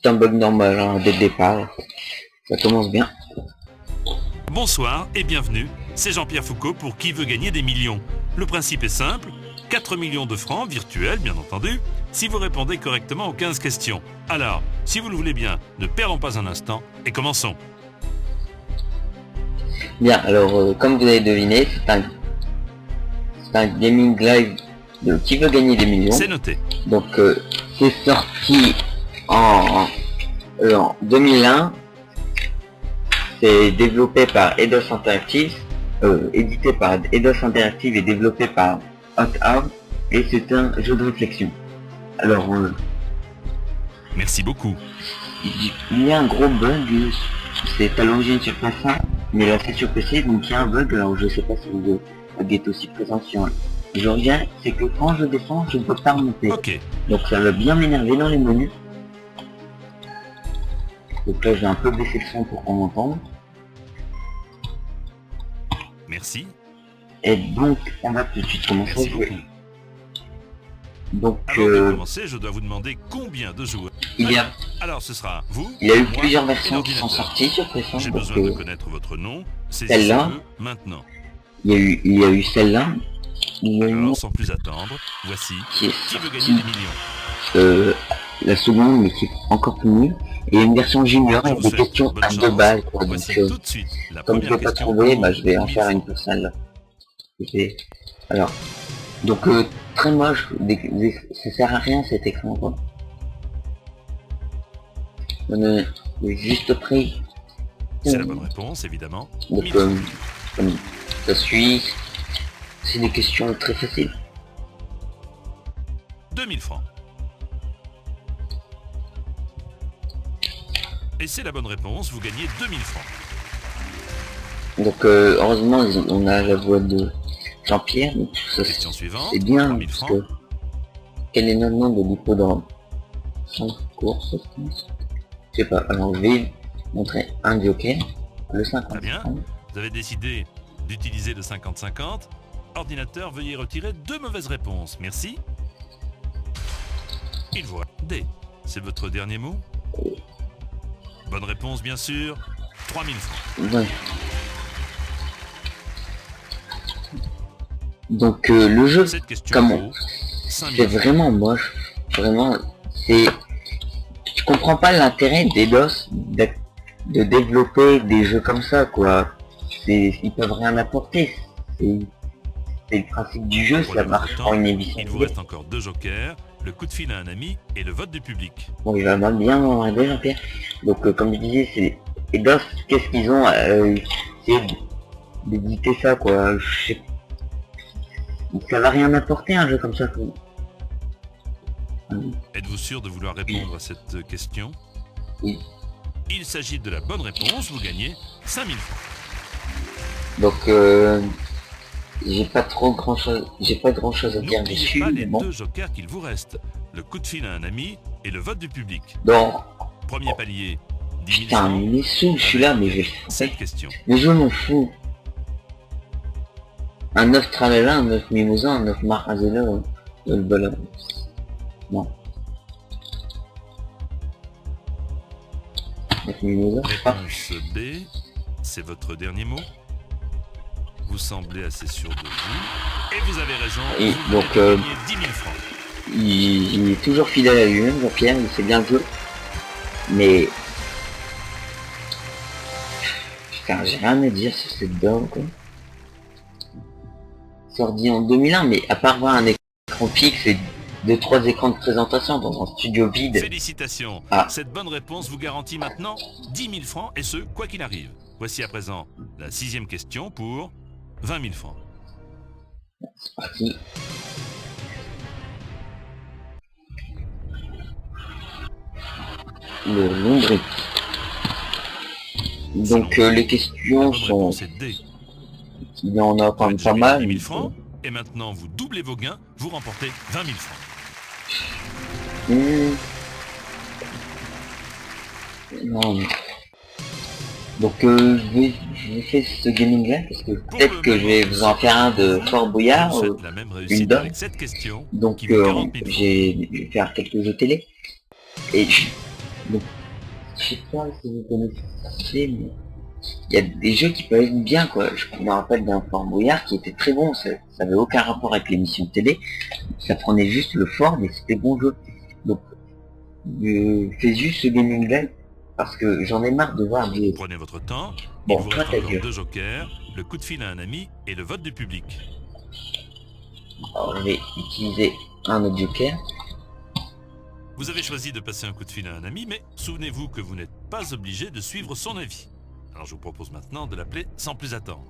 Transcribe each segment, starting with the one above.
c'est un bug normal hein, dès le départ. Ça commence bien. Bonsoir et bienvenue, c'est Jean-Pierre Foucault pour Qui veut gagner des millions. Le principe est simple, 4 millions de francs virtuels bien entendu, si vous répondez correctement aux 15 questions. Alors, si vous le voulez bien, ne perdons pas un instant et commençons. Bien, alors comme vous avez deviné, c'est un gaming live de Qui veut gagner des millions. C'est noté. Donc c'est sorti en 2001. C'est développé par Eidos Interactive, édité par Eidos Interactive et développé par Hot Art, et c'est un jeu de réflexion. Alors Merci beaucoup. il y a un gros bug, c'est à l'origine sur PS1, mais là c'est sur PC, donc il y a un bug, alors je sais pas si le bug est aussi présent sur je reviens, c'est que quand je descends, je ne peux pas remonter. Ok. Donc ça va bien m'énerver dans les menus. Donc là, j'ai un peu baissé le son pour qu'on m'entende. Merci. Et donc, on va tout de suite commencer Merci à jouer. beaucoup. Donc, Avant de commencer, je dois vous demander combien de joueurs. il y a ce sera vous. eu moi plusieurs et versions qui sont l'ordinateur. sorties sur PS1. J'ai Donc, besoin de connaître votre nom, celle-là. saisissez-le maintenant. il y a eu celle-là. Il y a eu Alors, sans plus attendre, voici qui est Qui veut gagner sortie, des millions. la seconde, mais qui est encore plus nulle. Et une version junior Je avec vous des souhaite questions bonne à chance. deux balles. Quoi. Donc, Voici tout de suite la comme je première l'ai pas question. trouvé, bah, je vais en 1000 faire une francs. pour celle-là. Alors, donc très moche, ça sert à rien cet écran quoi. Le juste prix. C'est la bonne réponse, évidemment. Donc 1000 comme ça suit, c'est des questions très faciles. 2000 francs. Et c'est la bonne réponse, vous gagnez 2000 francs. Donc heureusement on a la voix de Jean-Pierre, donc ça Question suivante, c'est bien 3000 parce francs. que quel est le nom de l'hippodrome? 5 courses, je pense. Je sais pas, alors je vais montrer un joker, le 50. Très bien. Vous avez décidé d'utiliser le 50-50. Ordinateur, veuillez retirer 2 mauvaises réponses. Merci. Il vous reste D. C'est votre dernier mot? Bonne réponse, bien sûr. 3000 francs. Ouais. Donc le jeu, Cette question comment vaut c'est 5000 francs. vraiment moche, vraiment, c'est, je comprends pas l'intérêt d'Eidos de développer des jeux comme ça quoi. Ils peuvent rien apporter. C'est le principe du jeu, Pour ça le marche temps, pour une il émission. vous reste encore 2 jokers, le coup de fil à un ami et le vote du public. Bon, il va bien m'emmerder Jean-Pierre. Donc comme je disais, c'est Eidos, qu'est-ce qu'ils ont essayé d'éditer ça quoi. Je sais, ça va rien apporter un jeu comme ça quoi. Êtes-vous sûr de vouloir répondre à cette question? Oui. Il s'agit de la bonne réponse, vous gagnez 5000 francs. Donc j'ai pas grand chose à dire N'oubliez dessus, pas mais les bon. 2 jokers qu'il vous reste, le coup de fil à un ami et le vote du public. Donc, Premier palier, 10 000 putain, francs. mais sous, je suis là, mais je vais Cette question. mais je m'en fous. Un 9 tralala, un 9 mimosa, un 9 marazella, le ballon. Non. 9 mimosa, je sais pas. Réponse B, c'est votre dernier mot. Vous semblez assez sûr de vous. Et vous avez raison, Et vous donc, venez de gagner 10 000 francs. Il est toujours fidèle à lui-même, Jean-Pierre, il sait bien le jeu. Mais... Putain, j'ai rien à dire sur cette dame, quoi. Sorti en 2001, mais à part voir un écran fixe et 2-3 écrans de présentation dans un studio vide. Félicitations. Ah. Cette bonne réponse vous garantit maintenant 10 000 francs et ce, quoi qu'il arrive. Voici à présent la 6e question pour 20 000 francs. C'est parti. Le nombril. Donc les La questions bonne sont... réponse est D. Il y en a quand Vous même êtes déjà pas mis à mal. 10 000 francs et maintenant vous doublez vos gains, vous remportez 20 000 francs. Non. Mais... Donc je vais faire ce gaming là parce que peut-être que je vais vous en faire un de Fort Boyard. Vous faites la même réussite dame. avec cette question Donc qui vaut 40 000 francs. je vais faire quelques jeux télé. Et Donc, je sais pas si vous connaissez, mais il y a des jeux qui peuvent être bien, quoi. Je me rappelle d'un Fort Boyard qui était très bon, ça avait aucun rapport avec l'émission de télé, ça prenait juste le fort, mais c'était bon jeu. Donc, fais juste ce gaming live, parce que j'en ai marre de voir des... Prenez votre temps. Bon, Il vous toi, reste ta encore gueule. 2 jokers, le coup de fil à un ami et le vote du public. Alors, je vais utiliser un autre joker. Vous avez choisi de passer un coup de fil à un ami, mais souvenez-vous que vous n'êtes pas obligé de suivre son avis. Alors je vous propose maintenant de l'appeler sans plus attendre.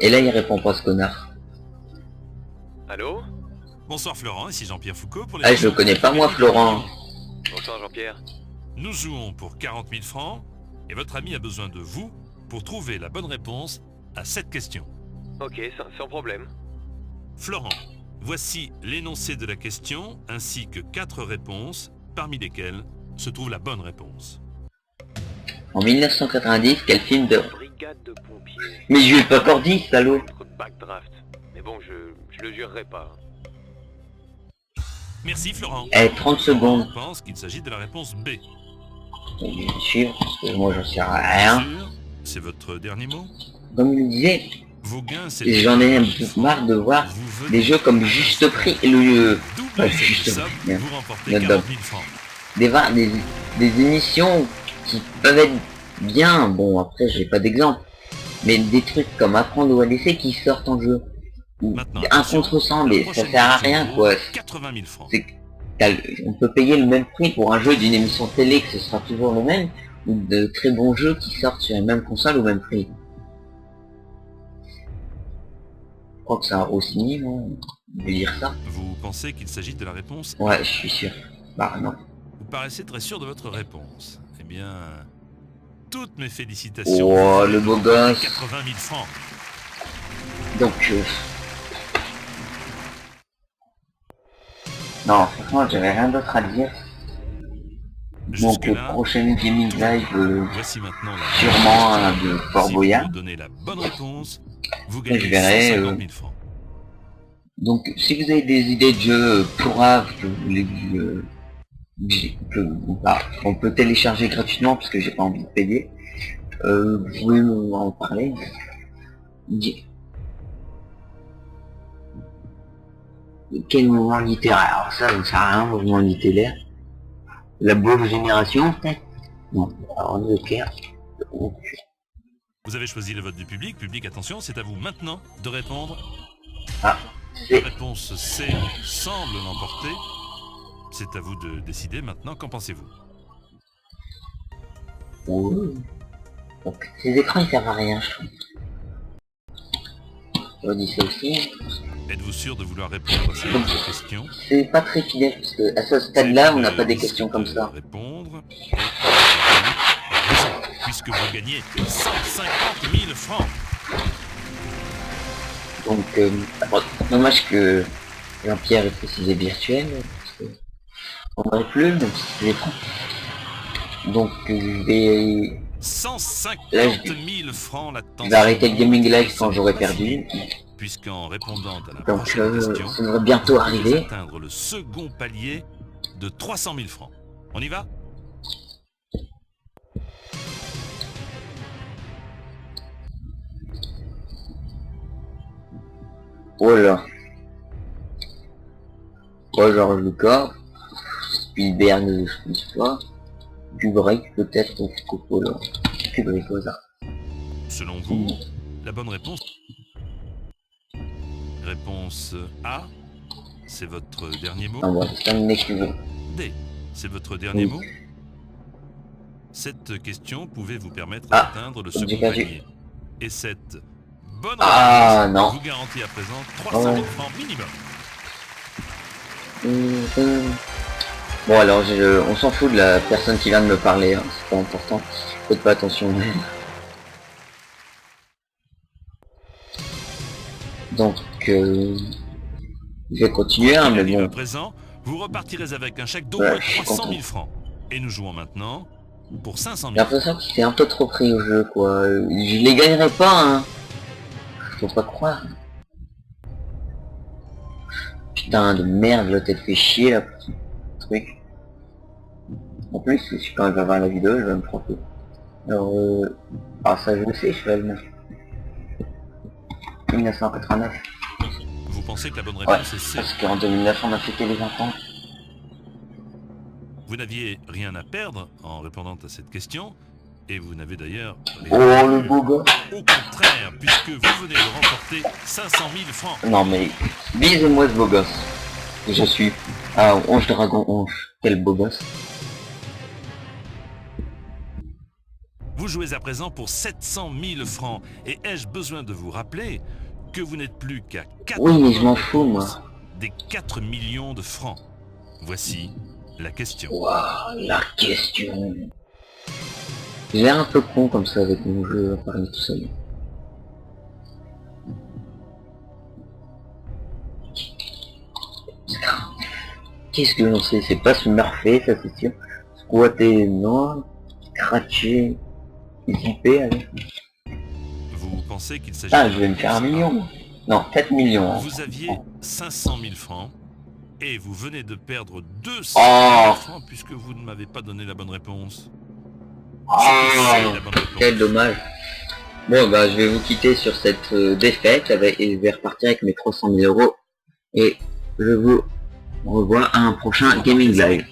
Et là, il répond pas, ce connard. Allô? Bonsoir Florent, ici Jean-Pierre Foucault pour les... Ah, je le connais pas, moi, Florent. Bonsoir Jean-Pierre. Nous jouons pour 40 000 francs et votre ami a besoin de vous pour trouver la bonne réponse à cette question. Ok, sans problème. Florent, voici l'énoncé de la question ainsi que 4 réponses, parmi lesquelles se trouve la bonne réponse. En 1990, quel film de... Brigade de pompiers. Mais je lui ai pas encore dit, salaud. Trop de backdraft. Mais bon, je le jurerai pas. Merci Florent. Eh, 30 secondes. Je pense qu'il s'agit de la réponse B. Je vais suivre, parce que moi, j'en sais rien. Sûr, c'est votre dernier mot? Comme il me disait, Vos gains, c'est... j'en ai un peu marre de voir Vous venez des jeux comme Juste Prix et le... doubler cette Juste somme, Prix, vous remportez Notre 40 000 francs. des émissions qui peuvent être bien, bon après j'ai pas d'exemple, mais des trucs comme Apprendre ou à laisser qui sortent en jeu. Ou Maintenant, un attention, contre-sang, la mais ça prochaine sert à question rien vaut quoi. 80 000 francs. C'est que on peut payer le même prix pour un jeu d'une émission télé, que ce sera toujours le même, ou de très bons jeux qui sortent sur la même console au même prix. Je crois que c'est un Rossini, moi, de dire ça. Vous pensez qu'il s'agit de la réponse? Ouais, je suis sûr. Bah non. Vous paraissez très sûr de votre réponse. Eh bien, toutes mes félicitations. Oh, Vous le avez beau remporté gosse. 80 000 francs. Donc, non, franchement, j'avais rien d'autre à dire. Donc, le Jusque-là, prochain gaming live, voici maintenant la sûrement un de Fort Si Boyard. vous donnez la bonne réponse, vous Je gagnez verrai, 150 000 francs. Donc, si vous avez des idées de jeux pourraves que vous voulez on peut télécharger gratuitement parce que j'ai pas envie de payer, vous pouvez m'en parler. Quel mouvement littéraire? Alors ça, ça sert à rien, mouvement littéraire. La bonne génération, peut-être? Non, alors Joker. Vous avez choisi le vote du public. Public, attention, c'est à vous maintenant de répondre. Ah, La c'est... réponse C semble l'emporter. C'est à vous de décider maintenant. Qu'en pensez-vous? Oui. Donc, ces écrans, ils servent à rien, je trouve. Je dis ça aussi. Êtes-vous sûr de vouloir répondre à cette question? C'est pas très fidèle, parce que à ce stade-là, on n'a pas des questions comme ça. Répondre. Puisque vous gagnez 150 000 francs. Donc, bon, dommage que Jean-Pierre ait précisé virtuel, parce que on n'aurait plus, même si c'est l'écran. Donc, je vais... 150 Là, 000 francs la Je vais arrêter le gaming live quand j'aurai perdu. Puisqu'en répondant à la Donc, prochaine question, ça devrait bientôt vous arriver. atteindre le second palier de 300 000 francs. On y va? Oh là. Ouais, genre Lucas, Spielberg, je sais pas. Kubrick peut-être, ou Coppola. Kubrick au hasard. Selon vous, la bonne réponse... Réponse A, c'est votre dernier mot. Ah bon, c'est terminé que tu veux. D, c'est votre dernier Oui. mot. Cette question pouvait vous permettre Ah, d'atteindre le j'ai second pas vu. palier. Et cette bonne Ah, réponse non. vous garantit à présent 300 000 francs minimum. Bon alors, on s'en fout de la personne qui vient de me parler, hein, c'est pas important. Faites pas attention. Donc, je vais continuer, hein, mais À bon. présent, vous repartirez avec un chèque d'au Ouais, moins je suis 300 content. 000 francs. Et nous jouons maintenant pour 500 J'ai 000. l'impression qu'il s'est un peu trop pris au jeu, quoi. Je les gagnerai pas, hein. Faut pas croire. Putain de merde, là t'as fait chier là pour ce truc. En plus, si quand il va voir la vidéo, je vais me tromper. Alors ah ça je le sais, je vais le mettre. 1989. Vous pensez que la bonne Ouais, réponse est C. parce qu'en 2009 on a fêté les 20 ans. Vous n'aviez rien à perdre en répondant à cette question, et vous n'avez d'ailleurs Oh rien le perdu. beau gars. Au contraire, puisque vous venez de remporter 500 000 francs. Non mais, bisez-moi ce beau gosse. Je suis... Ah, Onge Dragon Onge. Quel beau gosse. Vous jouez à présent pour 700 000 francs, et ai-je besoin de vous rappeler que vous n'êtes plus qu'à 4 Oui, mais je m'en fous, moi. des 4 millions de francs. Voici la question. Waouh, la question. J'ai l'air un peu con comme ça avec mon jeu à parler tout seul. Qu'est-ce que l'on sait? C'est pas smurfer, ça c'est sûr. Squatter, non. Scratcher. Zipper, allez. Vous pensez qu'il s'agit... Ah, je vais me faire 1 million. Moi. Non, 4 millions. Hein. Vous aviez 500 000 francs, et vous venez de perdre 200 Oh 000 francs puisque vous ne m'avez pas donné la bonne réponse. Oh, C'est la bonne réponse. quel dommage. Bon, bah, je vais vous quitter sur cette défaite et je vais repartir avec mes 300 000 euros. Et je vous revois à un prochain Gaming Live.